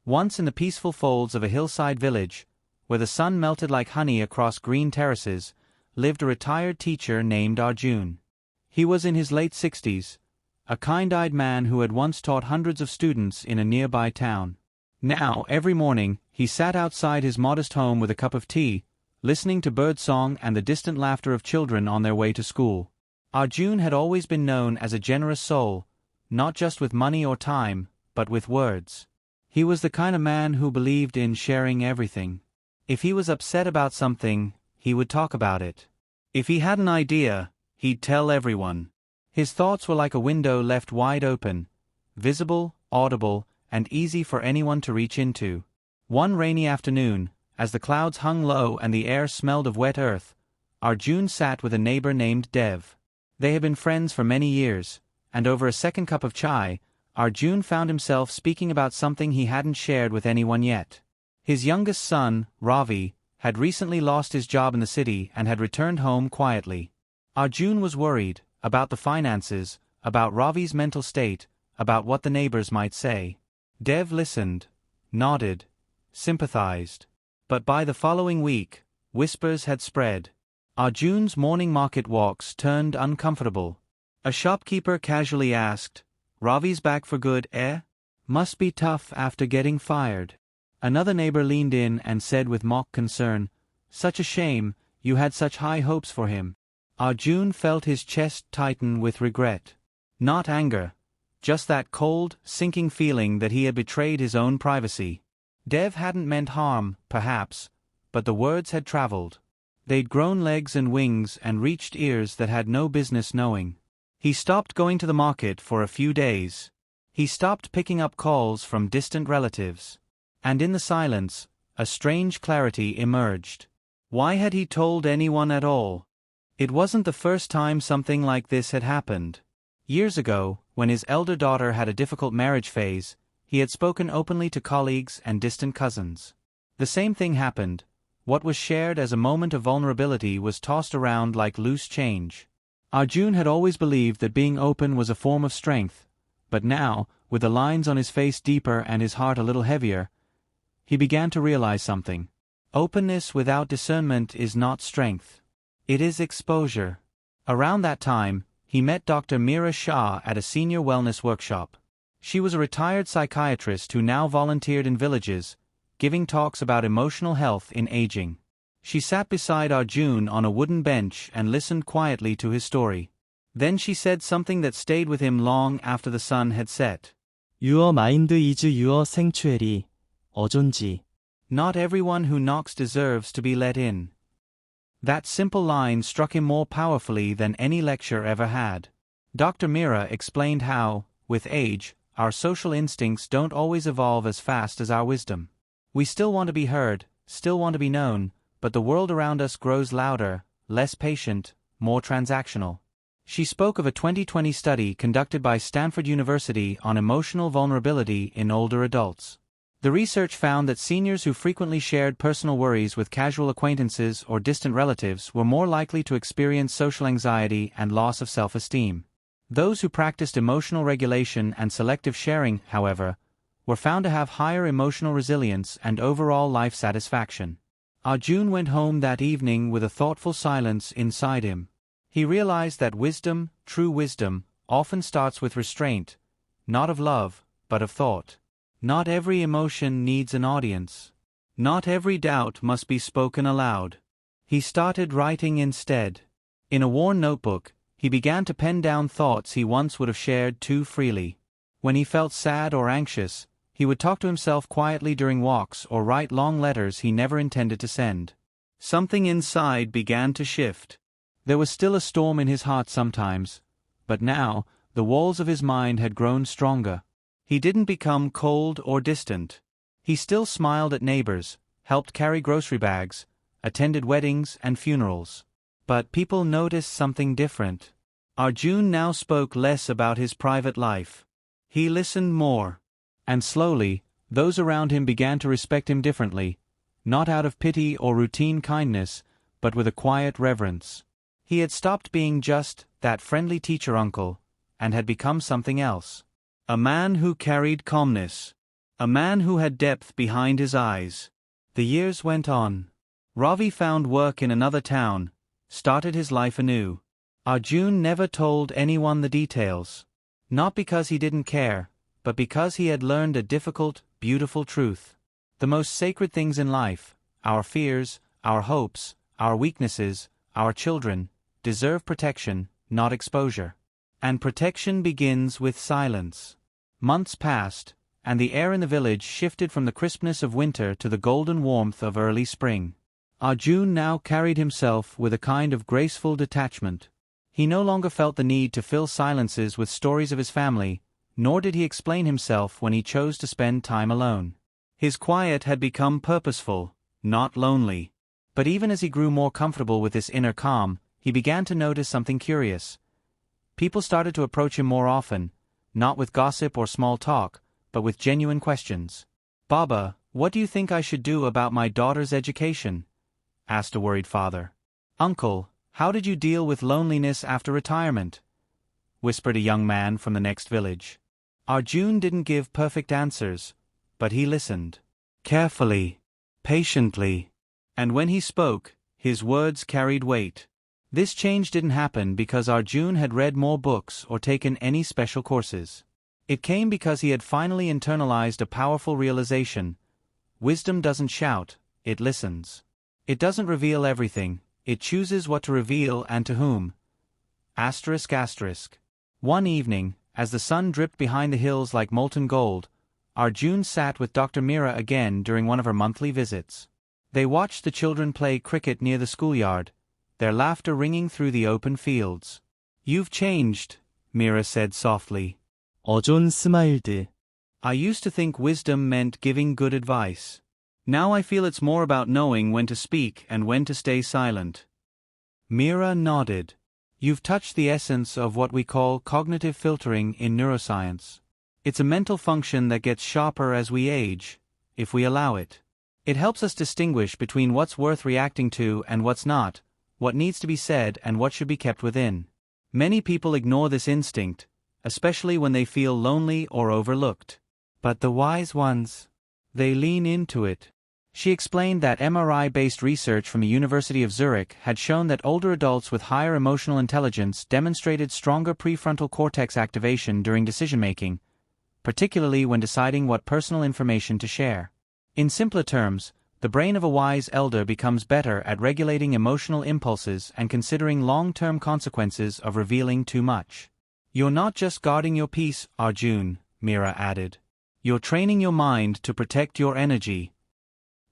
Once in the peaceful folds of a hillside village, where the sun melted like honey across green terraces, lived a retired teacher named Arjun. He was in his late 60s, a kind-eyed man who had once taught hundreds of students in a nearby town. Now, every morning, he sat outside his modest home with a cup of tea, listening to birdsong and the distant laughter of children on their way to school. Arjun had always been known as a generous soul, not just with money or time, but with words. He was the kind of man who believed in sharing everything. If he was upset about something, he would talk about it. If he had an idea, he'd tell everyone. His thoughts were like a window left wide open, visible, audible, and easy for anyone to reach into. One rainy afternoon, as the clouds hung low and the air smelled of wet earth, Arjun sat with a neighbor named Dev. They had been friends for many years, and over a second cup of chai, Arjun found himself speaking about something he hadn't shared with anyone yet. His youngest son, Ravi, had recently lost his job in the city and had returned home quietly. Arjun was worried about the finances, about Ravi's mental state, about what the neighbors might say. Dev listened, nodded, sympathized. But by the following week, whispers had spread. Arjun's morning market walks turned uncomfortable. A shopkeeper casually asked, "Ravi's back for good, eh? Must be tough after getting fired." Another neighbor leaned in and said with mock concern, "Such a shame, you had such high hopes for him." Arjun felt his chest tighten with regret. Not anger, just that cold, sinking feeling that he had betrayed his own privacy. Dev hadn't meant harm, perhaps, but the words had traveled. They'd grown legs and wings and reached ears that had no business knowing. He stopped going to the market for a few days. He stopped picking up calls from distant relatives. And in the silence, a strange clarity emerged. Why had he told anyone at all? It wasn't the first time something like this had happened. Years ago, when his elder daughter had a difficult marriage phase, he had spoken openly to colleagues and distant cousins. The same thing happened. What was shared as a moment of vulnerability was tossed around like loose change. Arjun had always believed that being open was a form of strength, but now, with the lines on his face deeper and his heart a little heavier, he began to realize something. Openness without discernment is not strength. It is exposure. Around that time, he met Dr. Meera Shah at a senior wellness workshop. She was a retired psychiatrist who now volunteered in villages, giving talks about emotional health in aging. She sat beside Arjun on a wooden bench and listened quietly to his story. Then she said something that stayed with him long after the sun had set. Your mind is your sanctuary. 어쩐지. Not everyone who knocks deserves to be let in. That simple line struck him more powerfully than any lecture ever had. Dr. Meera explained how, with age, our social instincts don't always evolve as fast as our wisdom. We still want to be heard, still want to be known, but the world around us grows louder, less patient, more transactional. She spoke of a 2020 study conducted by Stanford University on emotional vulnerability in older adults. The research found that seniors who frequently shared personal worries with casual acquaintances or distant relatives were more likely to experience social anxiety and loss of self-esteem. Those who practiced emotional regulation and selective sharing, however, were found to have higher emotional resilience and overall life satisfaction. Arjun went home that evening with a thoughtful silence inside him. He realized that wisdom, true wisdom, often starts with restraint, not of love, but of thought. Not every emotion needs an audience. Not every doubt must be spoken aloud. He started writing instead. In a worn notebook, he began to pen down thoughts he once would have shared too freely. When he felt sad or anxious, he would talk to himself quietly during walks or write long letters he never intended to send. Something inside began to shift. There was still a storm in his heart sometimes, but now, the walls of his mind had grown stronger. He didn't become cold or distant. He still smiled at neighbors, helped carry grocery bags, attended weddings and funerals. But people noticed something different. Arjun now spoke less about his private life. He listened more. And slowly, those around him began to respect him differently, not out of pity or routine kindness, but with a quiet reverence. He had stopped being just that friendly teacher uncle, and had become something else. A man who carried calmness. A man who had depth behind his eyes. The years went on. Ravi found work in another town, started his life anew. Arjun never told anyone the details. Not because he didn't care, but because he had learned a difficult, beautiful truth. The most sacred things in life, our fears, our hopes, our weaknesses, our children, deserve protection, not exposure. And protection begins with silence. Months passed, and the air in the village shifted from the crispness of winter to the golden warmth of early spring. Arjun now carried himself with a kind of graceful detachment. He no longer felt the need to fill silences with stories of his family, nor did he explain himself when he chose to spend time alone. His quiet had become purposeful, not lonely. But even as he grew more comfortable with this inner calm, he began to notice something curious. People started to approach him more often, not with gossip or small talk, but with genuine questions. "Baba, what do you think I should do about my daughter's education?" asked a worried father. "Uncle, how did you deal with loneliness after retirement?" whispered a young man from the next village. Arjun didn't give perfect answers, but he listened. Carefully, patiently. And when he spoke, his words carried weight. This change didn't happen because Arjun had read more books or taken any special courses. It came because he had finally internalized a powerful realization. Wisdom doesn't shout, it listens. It doesn't reveal everything, it chooses what to reveal and to whom. ****. One evening, as the sun dripped behind the hills like molten gold, Arjun sat with Dr. Meera again during one of her monthly visits. They watched the children play cricket near the schoolyard, their laughter ringing through the open fields. "You've changed," Meera said softly. 어존 스마일드. "I used to think wisdom meant giving good advice. Now I feel it's more about knowing when to speak and when to stay silent." Meera nodded. "You've touched the essence of what we call cognitive filtering in neuroscience. It's a mental function that gets sharper as we age, if we allow it. It helps us distinguish between what's worth reacting to and what's not, what needs to be said and what should be kept within. Many people ignore this instinct, especially when they feel lonely or overlooked. But the wise ones, they lean into it." She explained that MRI-based research from the University of Zurich had shown that older adults with higher emotional intelligence demonstrated stronger prefrontal cortex activation during decision-making, particularly when deciding what personal information to share. In simpler terms, the brain of a wise elder becomes better at regulating emotional impulses and considering long-term consequences of revealing too much. "You're not just guarding your peace, Arjun," Meera added. "You're training your mind to protect your energy."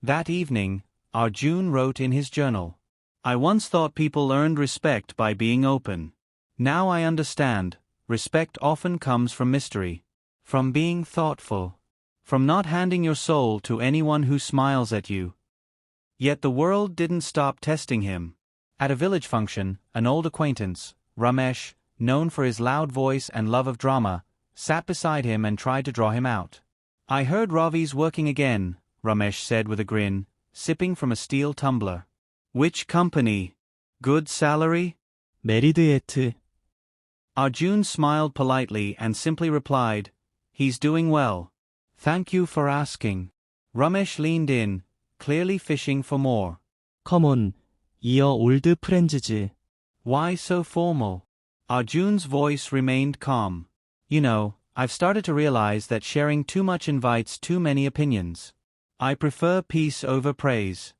That evening, Arjun wrote in his journal, "I once thought people earned respect by being open. Now I understand, respect often comes from mystery, from being thoughtful, from not handing your soul to anyone who smiles at you." Yet the world didn't stop testing him. At a village function, an old acquaintance, Ramesh, known for his loud voice and love of drama, sat beside him and tried to draw him out. "I heard Ravi's working again," Ramesh said with a grin, sipping from a steel tumbler. "Which company? Good salary?" 메리드예트. Arjun smiled politely and simply replied, "He's doing well. Thank you for asking." Ramesh leaned in, clearly fishing for more. 컴온, 이어 올드 프렌즈즈. "Why so formal?" Arjun's voice remained calm. "You know, I've started to realize that sharing too much invites too many opinions. I prefer peace over praise."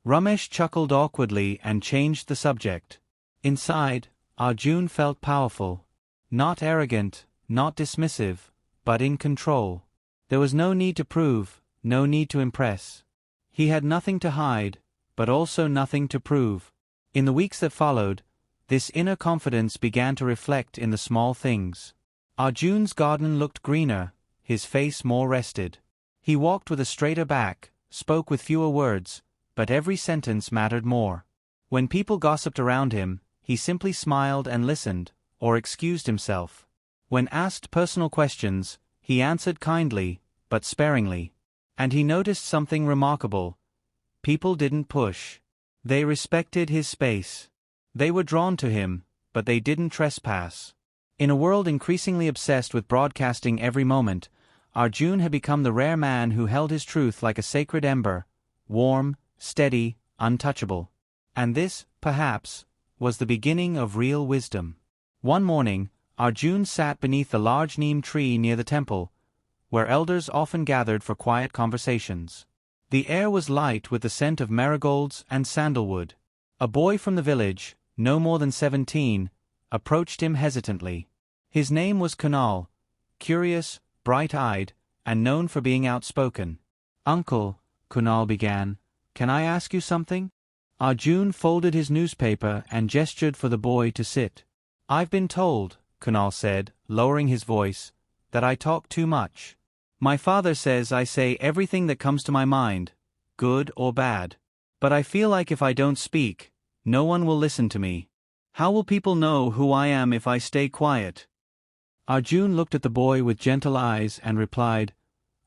Ramesh chuckled awkwardly and changed the subject. Inside, Arjun felt powerful. Not arrogant, not dismissive, but in control. There was no need to prove, no need to impress. He had nothing to hide, but also nothing to prove. In the weeks that followed, this inner confidence began to reflect in the small things. Arjun's garden looked greener, his face more rested. He walked with a straighter back, spoke with fewer words, but every sentence mattered more. When people gossiped around him, he simply smiled and listened, or excused himself. When asked personal questions, he answered kindly, but sparingly. And he noticed something remarkable. People didn't push. They respected his space. They were drawn to him, but they didn't trespass. In a world increasingly obsessed with broadcasting every moment, Arjun had become the rare man who held his truth like a sacred ember, warm, steady, untouchable. And this, perhaps, was the beginning of real wisdom. One morning, Arjun sat beneath the large neem tree near the temple, where elders often gathered for quiet conversations. The air was light with the scent of marigolds and sandalwood. A boy from the village, no more than 17, approached him hesitantly. His name was Kunal, curious, bright-eyed, and known for being outspoken. "Uncle," Kunal began, "can I ask you something?" Arjun folded his newspaper and gestured for the boy to sit. "I've been told," Kunal said, lowering his voice, "that I talk too much. My father says I say everything that comes to my mind, good or bad. But I feel like if I don't speak, no one will listen to me. How will people know who I am if I stay quiet?" Arjun looked at the boy with gentle eyes and replied,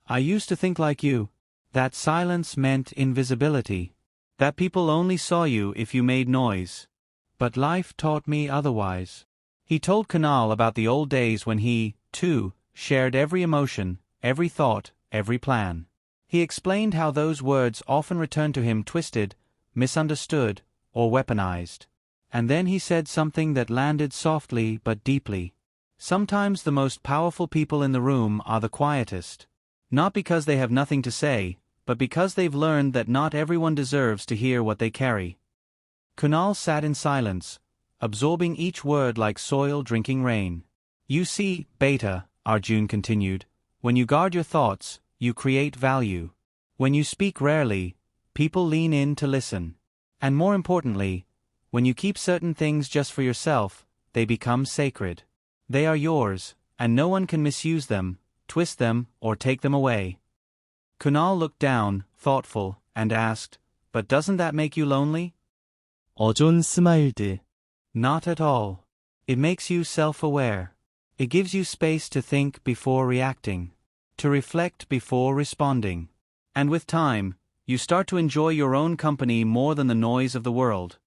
"I used to think like you. That silence meant invisibility. That people only saw you if you made noise. But life taught me otherwise." He told Kunal about the old days when he, too, shared every emotion, every thought, every plan. He explained how those words often returned to him twisted, misunderstood, or weaponized. And then he said something that landed softly but deeply. Sometimes the most powerful people in the room are the quietest. Not because they have nothing to say, but because they've learned that not everyone deserves to hear what they carry. Kunal sat in silence, absorbing each word like soil drinking rain. "You see, Beta," Arjun continued, "when you guard your thoughts, you create value. When you speak rarely, people lean in to listen. And more importantly, when you keep certain things just for yourself, they become sacred. They are yours, and no one can misuse them, twist them, or take them away." Kunal looked down, thoughtful, and asked, "But doesn't that make you lonely?" 어존 스마일드. "Not at all. It makes you self-aware. It gives you space to think before reacting, to reflect before responding. And with time, you start to enjoy your own company more than the noise of the world."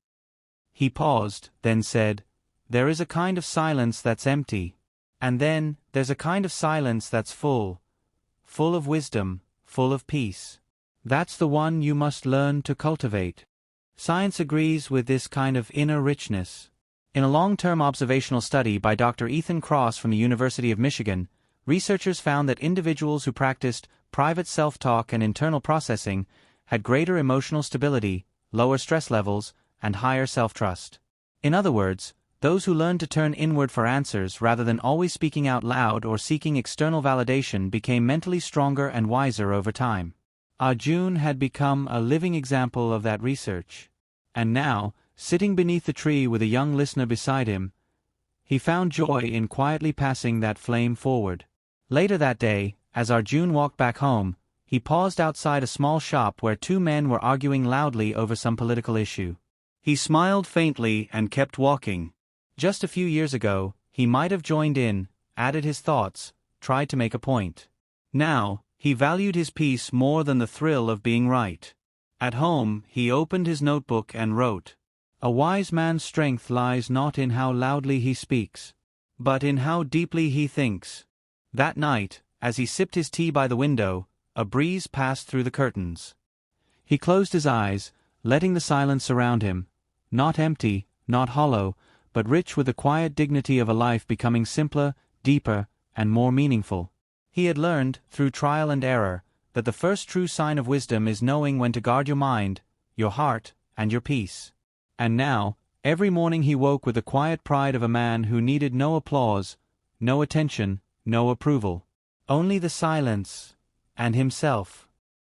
He paused, then said, "There is a kind of silence that's empty. And then, there's a kind of silence that's full of wisdom, full of peace. That's the one you must learn to cultivate." Science agrees with this kind of inner richness. In a long-term observational study by Dr. Ethan Cross from the University of Michigan, researchers found that individuals who practiced private self-talk and internal processing had greater emotional stability, lower stress levels, and higher self-trust. In other words, those who learned to turn inward for answers rather than always speaking out loud or seeking external validation became mentally stronger and wiser over time. Arjun had become a living example of that research. And now, sitting beneath the tree with a young listener beside him, he found joy in quietly passing that flame forward. Later that day, as Arjun walked back home, he paused outside a small shop where two men were arguing loudly over some political issue. He smiled faintly and kept walking. Just a few years ago, he might have joined in, added his thoughts, tried to make a point. Now, he valued his peace more than the thrill of being right. At home, he opened his notebook and wrote, "A wise man's strength lies not in how loudly he speaks, but in how deeply he thinks." That night, as he sipped his tea by the window, a breeze passed through the curtains. He closed his eyes, letting the silence surround him, not empty, not hollow, but rich with the quiet dignity of a life becoming simpler, deeper, and more meaningful. He had learned, through trial and error, that the first true sign of wisdom is knowing when to guard your mind, your heart, and your peace. And now, every morning he woke with the quiet pride of a man who needed no applause, no attention, no approval. Only the silence, and himself.